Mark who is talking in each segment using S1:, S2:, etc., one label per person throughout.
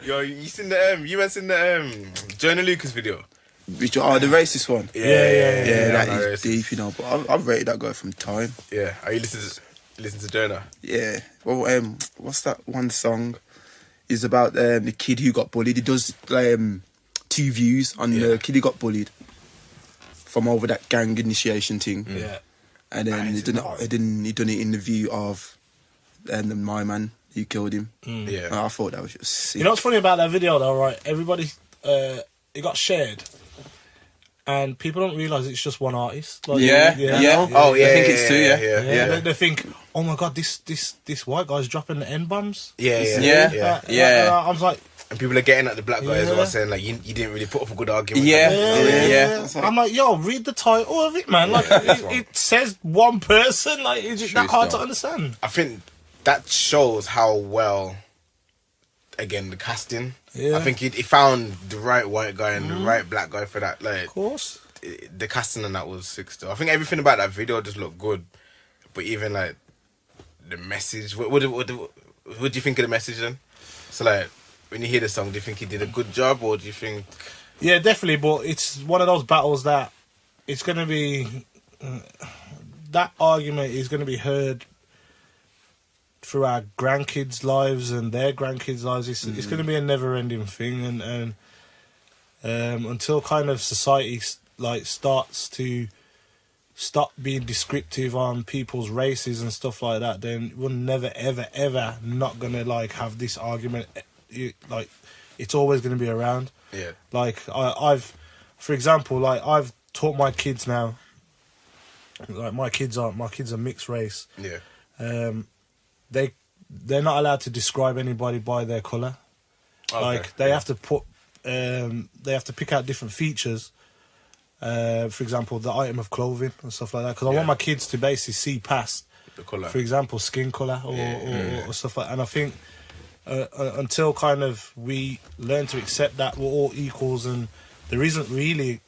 S1: Yo, you seen the you went in the Joyner Lucas video?
S2: The racist one.
S1: Yeah,
S2: that is deep, you know. But I've rated that guy from time.
S1: Yeah, are you listen to Joyner?
S2: Yeah. Well, what's that one song? Is about the kid who got bullied. He does 2 views on the kid who got bullied from over that gang initiation thing.
S3: Yeah.
S2: And then he done it in the view of my man who killed him.
S1: Yeah.
S2: And I thought that was just sick.
S3: You know what's funny about that video though, right? Everybody, it got shared, and people don't realise it's just one artist. Like,
S4: Yeah.
S1: Oh yeah,
S4: I think it's 2.
S3: Yeah. They think, oh my god, this white guy's dropping the N-bombs.
S4: Yeah.
S3: And I was like,
S1: and people are getting at the black guy as well, saying like you didn't really put up a good argument.
S3: Yeah. I'm like, yo, read the title of it, man. Like, it says one person. Like, is it that hard to understand?
S1: I think that shows how well, again, the casting.
S3: Yeah.
S1: I think he found the right white guy and the right black guy for that. Like,
S3: Of course.
S1: the casting on that was sick still. I think everything about that video just looked good, but even like the message. What do you think of the message then? So like, when you hear the song, do you think he did a good job, or do you think?
S3: Yeah, definitely. But it's one of those battles that it's going to be. That argument is going to be heard through our grandkids' lives and their grandkids' lives. It's going to be a never-ending thing, and until kind of society starts to stop being descriptive on people's races and stuff like that, then we're never ever not gonna have this argument. It's always gonna be around.
S1: Yeah.
S3: Like I've, for example, I've taught my kids now. Like my kids are mixed race.
S1: Yeah.
S3: They're not allowed to describe anybody by their colour.
S1: Okay.
S3: They have to put they have to pick out different features. For example, the item of clothing and stuff like that. Because I want my kids to basically see past
S1: The colour.
S3: for example, skin colour or stuff like that. And I think until kind of we learn to accept that we're all equals and there isn't really...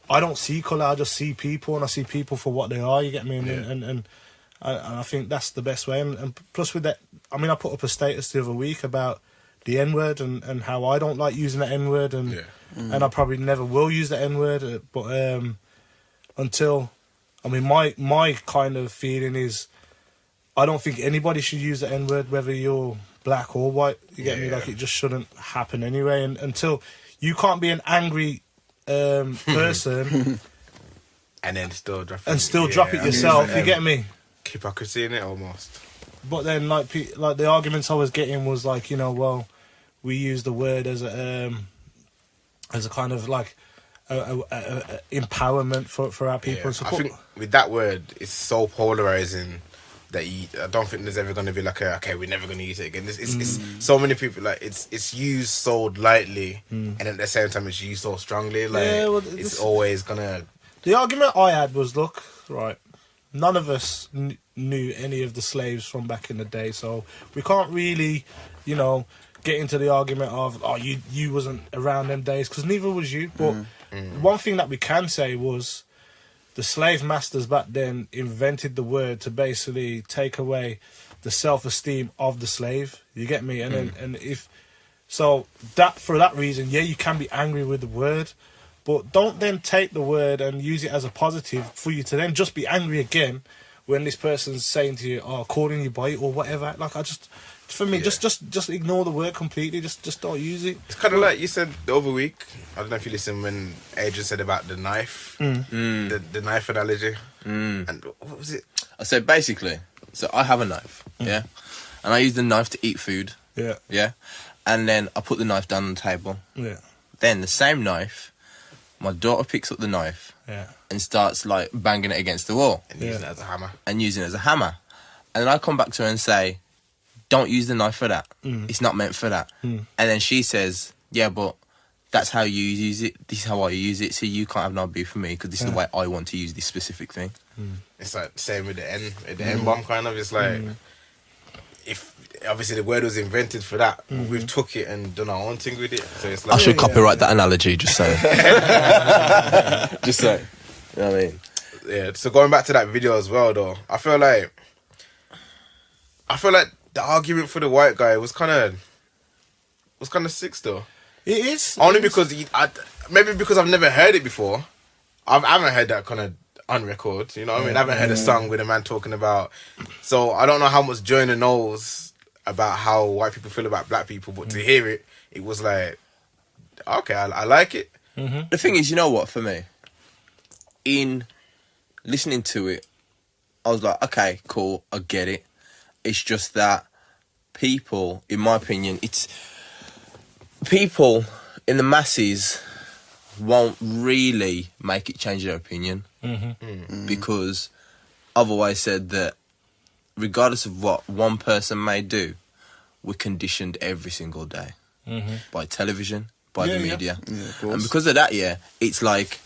S3: I don't see colour, I just see people, and I see people for what they are, you get me? And I think that's the best way. And plus with that, I mean, I put up a status the other week about the N-word and how I don't like using the N-word, and I probably never will use the N-word, but until... I mean, my kind of feeling is I don't think anybody should use the N-word, whether you're black or white, you get me? Like, it just shouldn't happen anyway, and until... You can't be an angry person...
S1: and then still drop it.
S3: And still drop it yourself, you get me?
S1: Hypocrisy in it, almost.
S3: But then, like the arguments I was getting was like, you know, well, we use the word as a kind of like a empowerment for our people.
S1: Yeah.
S3: So
S1: I think with that word, it's so polarizing that I don't think there's ever going to be like okay, we're never going to use it again. It's so many people, like it's used so lightly, and at the same time it's used so strongly. Like it's always gonna.
S3: The argument I had was, look, right, none of us knew any of the slaves from back in the day, so we can't really, you know, get into the argument of, oh, you wasn't around them days, because neither was you. But one thing that we can say was the slave masters back then invented the word to basically take away the self-esteem of the slave. You get me? And if so, that for that reason, yeah, you can be angry with the word. But don't then take the word and use it as a positive for you to then just be angry again when this person's saying to you, oh, calling you by it or whatever. Like, for me, just ignore the word completely. Just don't use it.
S1: It's kind of like you said the other week. I don't know if you listened when Adrian said about the knife, the knife analogy. And what was it?
S4: I said basically, so I have a knife, and I use the knife to eat food. Yeah. And then I put the knife down on the table. Yeah. Then the same knife, my daughter picks up the knife and starts like banging it against the wall.
S1: And using it as a hammer.
S4: And then I come back to her and say, don't use the knife for that. It's not meant for that. And then she says, yeah, but that's how you use it. This is how I use it. So you can't have no beef with me because this is the way I want to use this specific thing.
S1: It's like the same with the N-bomb kind of. It's like, if obviously the word was invented for that, we've took it and done our own thing with it. So it's like,
S4: I should copyright that analogy, just saying. Just saying. You know what I mean?
S1: Yeah, so going back to that video as well though, I feel like the argument for the white guy was kind of, was kind of sick still.
S3: It is.
S1: Only because maybe because I've never heard it before. I haven't heard that kind of on record. You know what I mean? I haven't heard a song with a man talking about. So I don't know how much Joyner knows about how white people feel about black people, but to hear it, it was like, okay, I like it.
S4: Mm-hmm. The thing is, you know what? For me, in listening to it, I was like, okay, cool, I get it. It's just that people, in my opinion, it's people in the masses won't really make it change their opinion. Because I've always said that regardless of what one person may do, we're conditioned every single day by television, by the media.
S2: Yeah, of course.
S4: And because of that, it's like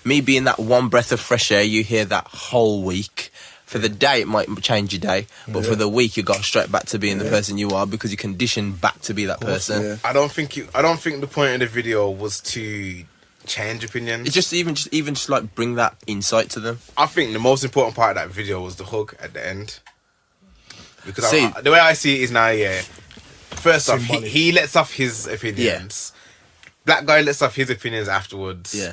S4: me being that one breath of fresh air you hear that whole week. For the day, it might change your day, but for the week, you got straight back to being the person you are because you're conditioned back to be that person.
S2: Yeah.
S1: I don't think the point of the video was to change opinions.
S4: It's just like bring that insight to them.
S1: I think the most important part of that video was the hug at the end. Because
S4: See,
S1: the way I see it is now, first off,
S3: Symbolic.
S1: he lets off his opinions. Black guy lets off his opinions afterwards.
S4: Yeah.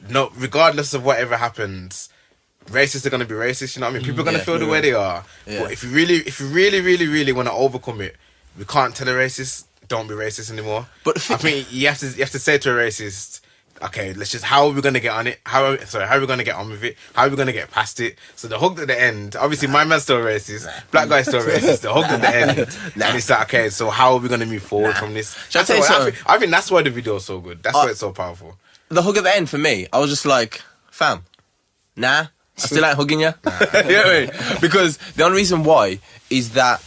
S1: No, regardless of whatever happens, racists are going to be racist. You know what I mean? People are going to feel the way they are.
S4: Yeah.
S1: But if you really want to overcome it, we can't tell a racist, don't be racist anymore.
S4: But
S1: I think you have to say to a racist, okay, how are we going to get on it? How are we going to get on with it? How are we going to get past it? So the hug at the end, obviously my man's still racist, black guy's still racist, the hug at the end, and it's like, okay, so how are we going to move forward from this?
S4: Shall I tell you something?
S1: I think that's why the video is so good. That's why it's so powerful.
S4: The hug at the end for me, I was just like, fam, nah, I still ain't hugging you. You know what I mean? Because the only reason why is that,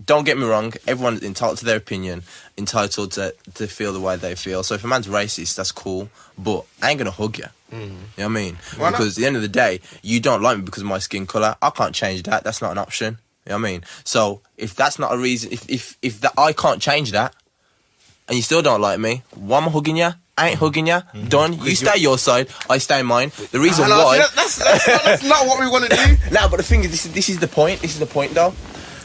S4: don't get me wrong, everyone's entitled to their opinion, entitled to feel the way they feel. So if a man's racist, that's cool, but I ain't gonna hug you. You know what I mean?
S1: Why not?
S4: Because at the end of the day, you don't like me because of my skin colour. I can't change that. That's not an option. You know what I mean? So if that's not a reason, if that I can't change that, and you still don't like me, why am I hugging you? I ain't hugging you. Done. You stay your side, I stay mine. The reason why...
S1: That's not what we want to do.
S4: No, but the thing is, this is the point. This is the point, though.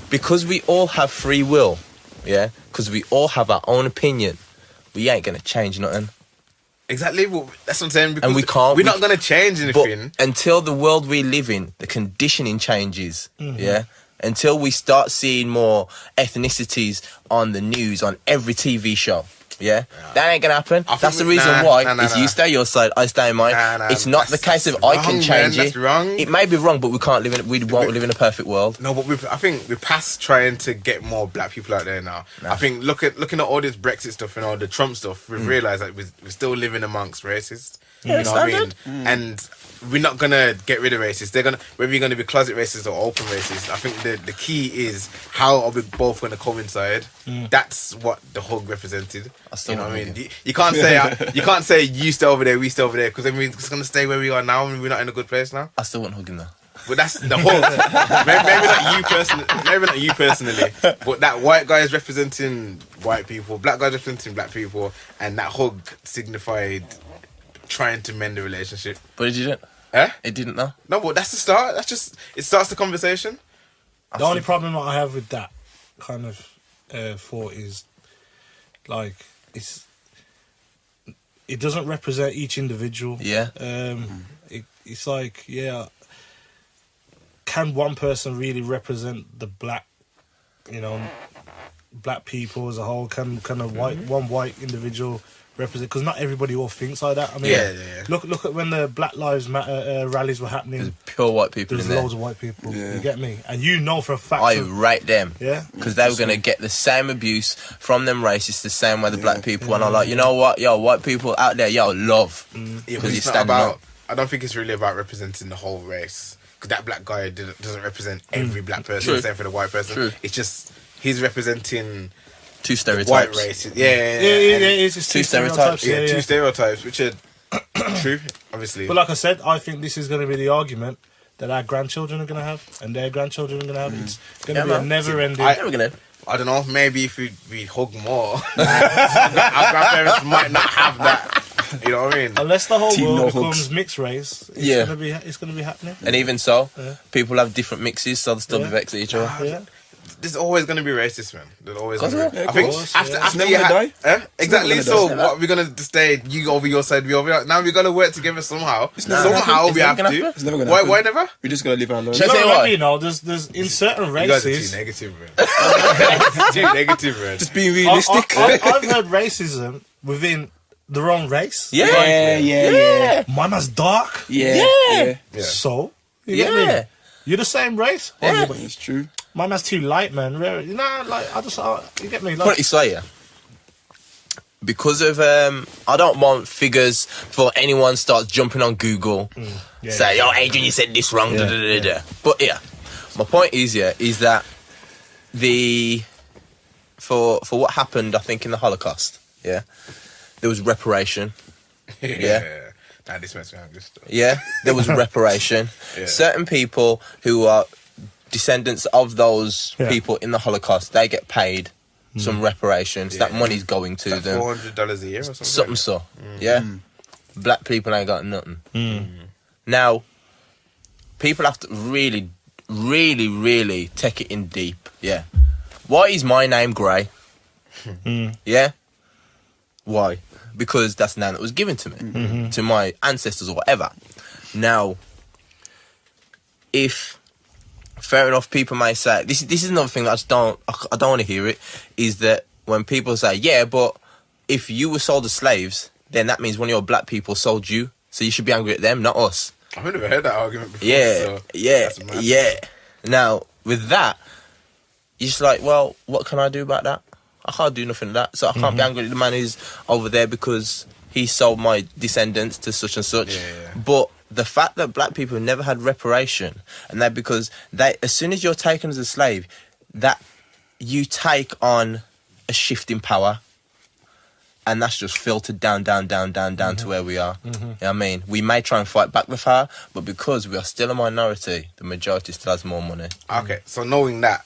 S4: Because we all have free will, because we all have our own opinion, we ain't going to change nothing.
S1: Exactly. Well, that's what I'm saying. Because
S4: And we can't...
S1: We're not going to change anything.
S4: But until the world we live in, the conditioning changes, until we start seeing more ethnicities on the news, on every TV show, that ain't gonna happen. That's the reason why you stay your side, I stay mine. It's not the case of I can change it.
S1: That's wrong.
S4: It may be wrong, but we can't live in. We won't live in a perfect world.
S1: No, but I think we're past trying to get more black people out there now. I think looking at all this Brexit stuff and all the Trump stuff, we've realised that we're still living amongst racists. You know what I mean? And we're not gonna get rid of racists. Whether you're gonna be closet racist or open racist. I think the key is how are we both gonna coincide. That's what the hug represented. You know what I mean? You can't say you stay over there, we stay over there, because then we're just gonna stay where we are now and we're not in a good place now.
S4: I still want hugging though.
S1: But that's the hug. maybe not you personally, but that white guy is representing white people, black guy is representing black people, and that hug signified trying to mend the relationship.
S4: But it didn't. It didn't, though.
S1: No, but that's the start. It starts the conversation.
S3: The only problem that I have with that kind of thought is, like, it doesn't represent each individual.
S4: Yeah.
S3: It's like, can one person really represent the black people as a whole? Can one white individual represent? Because not everybody all thinks like that. I mean, look at when the Black Lives Matter rallies were happening.
S4: There's pure white people
S3: There's
S4: in there.
S3: loads of white people. You get me? And you know for a fact.
S4: I rate them.
S3: Yeah.
S4: Because they were going to get the same abuse from them racists the same way the black people. And I'm like, you know what? Yo, white people out there, love. Because you're standing up.
S1: I don't think it's really about representing the whole race. Because that black guy doesn't represent every black person except for the white person.
S4: True.
S1: It's just, he's representing...
S4: Two stereotypes.
S1: White races.
S3: It's just
S4: two stereotypes.
S1: Two stereotypes, which are true, obviously.
S3: But like I said, I think this is going to be the argument that our grandchildren are going to have, and their grandchildren are going to have. It's going to be a never-ending...
S1: I don't know, maybe if we hug more, our grandparents might not have that. You know what I mean?
S3: Unless the whole
S2: Team
S3: world
S2: no
S3: becomes
S2: hugs.
S3: mixed race, it's going to be happening.
S4: And even so, people have different mixes, so they'll still be vexed at each other.
S1: there's always going to be racist, man. There's always going to be.
S2: Yeah,
S1: I think
S2: course,
S1: after
S2: never
S1: you
S2: gonna die.
S1: exactly.
S2: Never
S1: So
S2: gonna
S1: what we're going to stay? You over your side, we over your. Now we're going to work together somehow. Somehow we have to.
S2: It's never gonna happen.
S1: Why never?
S2: We're just gonna live our lives.
S4: Shall I say why?
S3: You know, there's in certain
S1: You guys are
S3: races.
S1: too negative, man. Too negative, man.
S2: Just being realistic.
S3: I've heard racism within the wrong race.
S2: Yeah.
S3: My man's dark.
S2: Yeah.
S3: So you get me? You're the same race.
S4: Yeah.
S2: It's true.
S3: My man's too light, man. You know, like you get me?
S4: Put
S3: Like,
S4: it this way, yeah. Because of I don't want figures for anyone starts jumping on Google, say, "Oh, Adrian, you said this wrong." But yeah, my point is that for what happened, I think in the Holocaust, there was reparation.
S1: Nah, this makes me hungry still.
S4: Yeah, there was reparation. Certain people who are descendants of those people in the Holocaust, they get paid some reparations. That money's going to them.
S1: $400 a year or something.
S4: Black people ain't got nothing. Now, people have to really, really, really take it in deep. Yeah. Why is my name Gray? Yeah. Why? Because that's the name that was given to me, to my ancestors or whatever. Now, if fair enough, people may say this is another thing that I don't want to hear it. Is that when people say, yeah, but if you were sold as slaves, then that means one of your black people sold you, so you should be angry at them, not us.
S1: I've never heard that argument before.
S4: Yeah. Now with that, you're just like, well, what can I do about that? I can't do nothing to that, so I can't be angry at the man who's over there because he sold my descendants to such and such. But the fact that black people never had reparation, and that because as soon as you're taken as a slave, that you take on a shift in power, and that's just filtered down to where we are. You know what I mean? We may try and fight back with her, but because we are still a minority, the majority still has more money.
S1: Okay, so knowing that,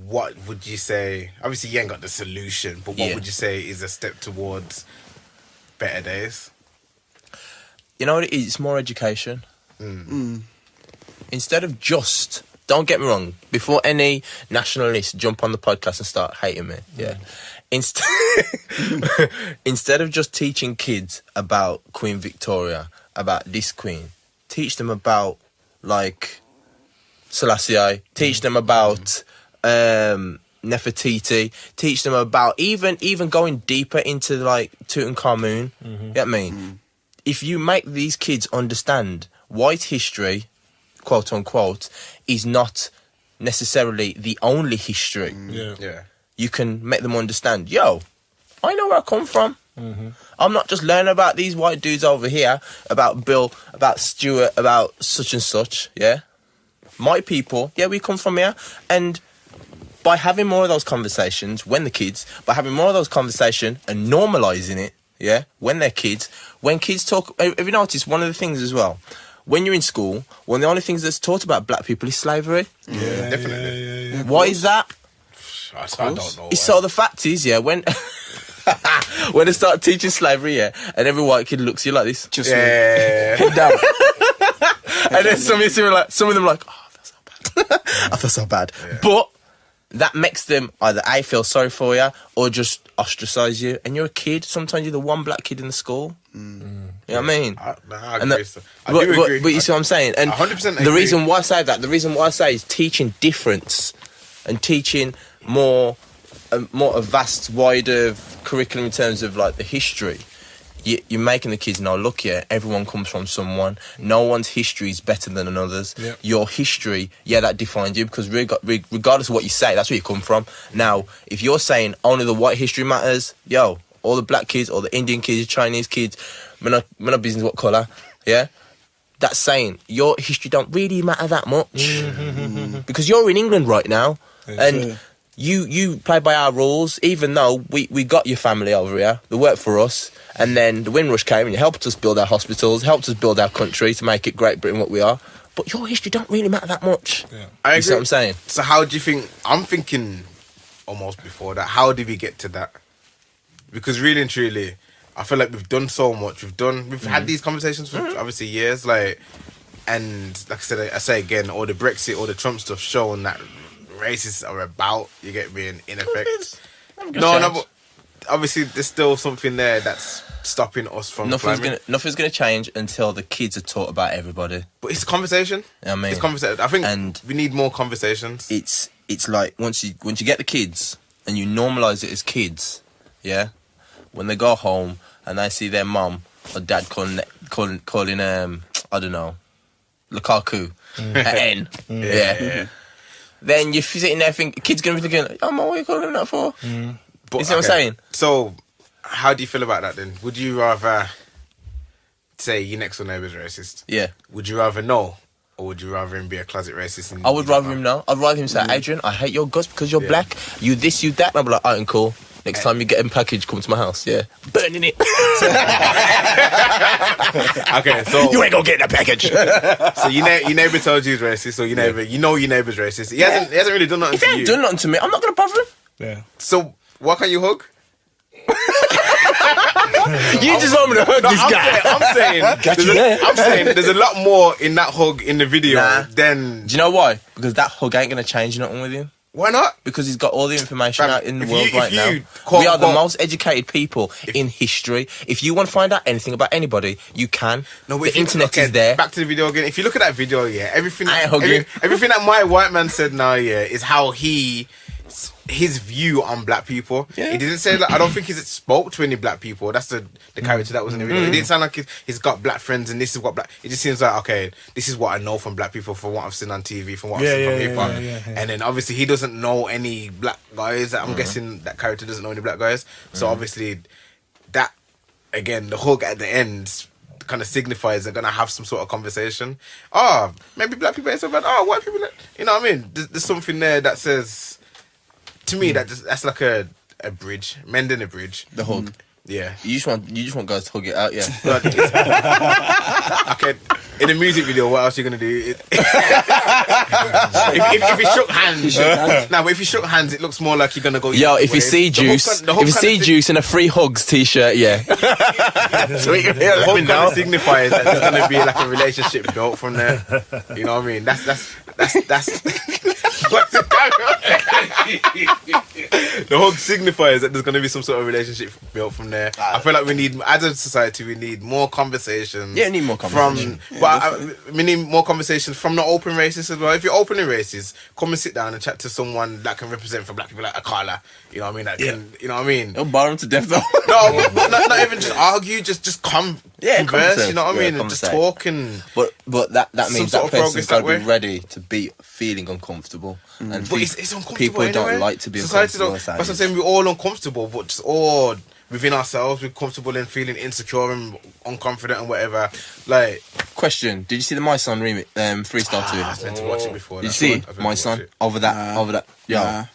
S1: what would you say? Obviously, you ain't got the solution, but what would you say is a step towards better days?
S4: You know what it is? It's more education. Instead of just, don't get me wrong, before any nationalists jump on the podcast and start hating me, instead of just teaching kids about Queen Victoria, about this queen, teach them about, like, Selassie, teach them about Nefertiti, teach them about even going deeper into, like, Tutankhamun. You know what I mean? If you make these kids understand white history, quote unquote, is not necessarily the only history. You can make them understand, yo, I know where I come from. I'm not just learning about these white dudes over here, about Bill, about Stuart, about such and such, My people, we come from here. And by having more of those conversations, by having more of those conversations and normalising it, when they're kids, when kids talk, have you noticed one of the things as well? When you're in school, one of the only things that's taught about black people is slavery.
S1: Yeah, definitely.
S4: Why is that?
S1: I don't know.
S4: So the fact is, when when they start teaching slavery, and every white kid looks at you like this, just head down, and then some of them like, oh, I feel so bad. I feel so bad, but that makes them either A, feel sorry for you, or just ostracise you. And you're a kid. Sometimes you're the one black kid in the school. You know what I mean?
S1: I agree. I do agree.
S4: But you see what I'm saying? And
S1: 100%
S4: the reason why I say that, is teaching difference and teaching more a vast, wider curriculum in terms of, like, the history. You're making the kids know, look, everyone comes from someone. No one's history is better than another's. Your history, that defines you, because regardless of what you say, that's where you come from. Now, if you're saying only the white history matters, all the black kids, all the Indian kids, Chinese kids, we're not business what colour, that's saying your history don't really matter that much. Because you're in England right now, and you play by our rules, even though we got your family over here, they work for us, and then the Windrush came and you helped us build our hospitals, helped us build our country to make it Great Britain what we are. But your history don't really matter that much.
S1: I agree.
S4: You see what I'm saying?
S1: So how do you think, I'm thinking almost before that, how did we get to that? Because really and truly, I feel like we've done so much. We've had these conversations for obviously years, like, and like I said, I say again, all the Brexit, all the Trump stuff showing that racists are about. You get me in effect. No, but obviously there's still something there that's stopping us from
S4: nothing's gonna change until the kids are taught about everybody.
S1: But it's a conversation.
S4: I mean,
S1: it's conversation. I think we need more conversations.
S4: It's like once you get the kids and you normalise it as kids, yeah. When they go home and they see their mum or dad calling I don't know, Lukaku an N, yeah. Then you're sitting there thinking, kids gonna be thinking, oh, Mum, what are you calling him that for? But, you see what I'm saying?
S1: So, how do you feel about that then? Would you rather say your next door neighbour's racist?
S4: Yeah.
S1: Would you rather know, or would you rather him be a closet racist?
S4: I would rather him know. I'd rather him say, Adrian, I hate your guts because you're black. You this, you that. And I'll be like, alright, cool. Next time you get a package, come to my house. Yeah. Burning it.
S1: Okay, so
S4: you ain't gonna get that package.
S1: So your neighbour told you he's racist, or your neighbour, you know your neighbour's racist. He hasn't really done nothing to you.
S4: He hasn't done nothing to me. I'm not gonna bother him.
S3: Yeah.
S1: So why can't you hug?
S4: You just want me to hug this guy.
S1: I'm saying there's a lot more in that hug in the video than.
S4: Do you know why? Because that hug ain't gonna change nothing with you.
S1: Why not?
S4: Because he's got all the information out in the world right now.
S1: Quote,
S4: we are the most educated people in history. If you want to find out anything about anybody, you can. No, the internet is there.
S1: Back to the video again. If you look at that video, everything that my white man said now, is how his view on black people. Yeah. He didn't say I don't think he spoke to any black people. That's the character that was in the video. It didn't sound like he's got black friends and this is what black. It just seems like, okay, this is what I know from black people, from what I've seen on TV, from what I've seen from hip hop. And then obviously he doesn't know any black guys. I'm guessing that character doesn't know any black guys. So obviously that, again, the hug at the end kind of signifies they're gonna have some sort of conversation. Maybe black people ain't so bad. White people, you know what I mean? There's something there that says. To me, that's like a bridge, mending a bridge.
S4: The hug.
S1: Yeah.
S4: You just want guys to hug it out, yeah.
S1: Okay. In a music video, what else are you gonna do? If he shook hands, but if he shook hands, it looks more like you're gonna go.
S4: Yo, if you see Juice, Juice in a free hugs t-shirt, yeah.
S1: Sweet. The hug kind of signifies that there's gonna be like a relationship built from there. You know what I mean? That's. The hug signifies that there's going to be some sort of relationship built from there. I feel like as a society, we need more conversations.
S4: Yeah, we need more conversations.
S1: We need more conversations from the open racists as well. If you're openly racist, come and sit down and chat to someone that can represent for black people, like Akala. You know what I mean? You know what I mean?
S4: Don't bar him to death though.
S1: No, not even just argue. Just converse. You know what I mean? And just talk and.
S4: But that means that person's got to be ready to be feeling uncomfortable. And
S1: but it's uncomfortable.
S4: People don't like to be uncomfortable.
S1: That's what I'm saying. We're all uncomfortable, but just all within ourselves, we're comfortable and feeling insecure and unconfident and whatever. Like,
S4: question: did you see the My Son remix freestyle to it?
S1: I was meant to watch it before.
S4: Did you see My Son over that? Yeah.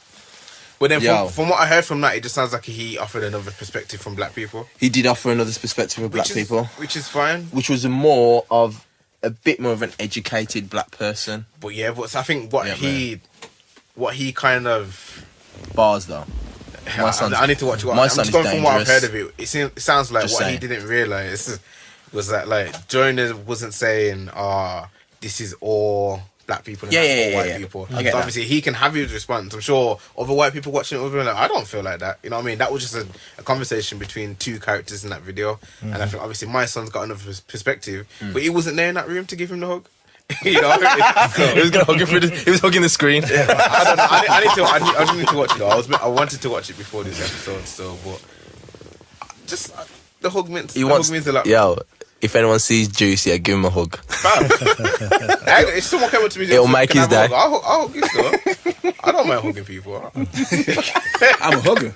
S1: But then from what I heard from that, it just sounds like he offered another perspective from black people.
S4: He did offer another perspective of black people,
S1: which is fine.
S4: Which was a bit more of an educated black person.
S1: But I think what he kind of
S4: bars though.
S1: I need to watch it.
S4: My Son is
S1: going
S4: dangerous.
S1: From what I've heard of it, it sounds like just what he didn't realise was that like Joyner wasn't saying, this is all black people and that's all white people. So obviously he can have his response. I'm sure other white people watching it will be like, I don't feel like that. You know what I mean? That was just a conversation between two characters in that video. And I think obviously My Son's got another perspective, but he wasn't there in that room to give him the hug. You know,
S4: he was gonna hug him he was hugging the screen.
S1: Yeah, I didn't need to watch it though. I wanted to watch it before this episode still, but just the hug means a lot.
S4: Yo, if anyone sees Juice, give him a hug.
S1: If someone came up to me,
S4: it'll make his day.
S1: I'll hug you still. I don't mind hugging people.
S2: I'm a hugger.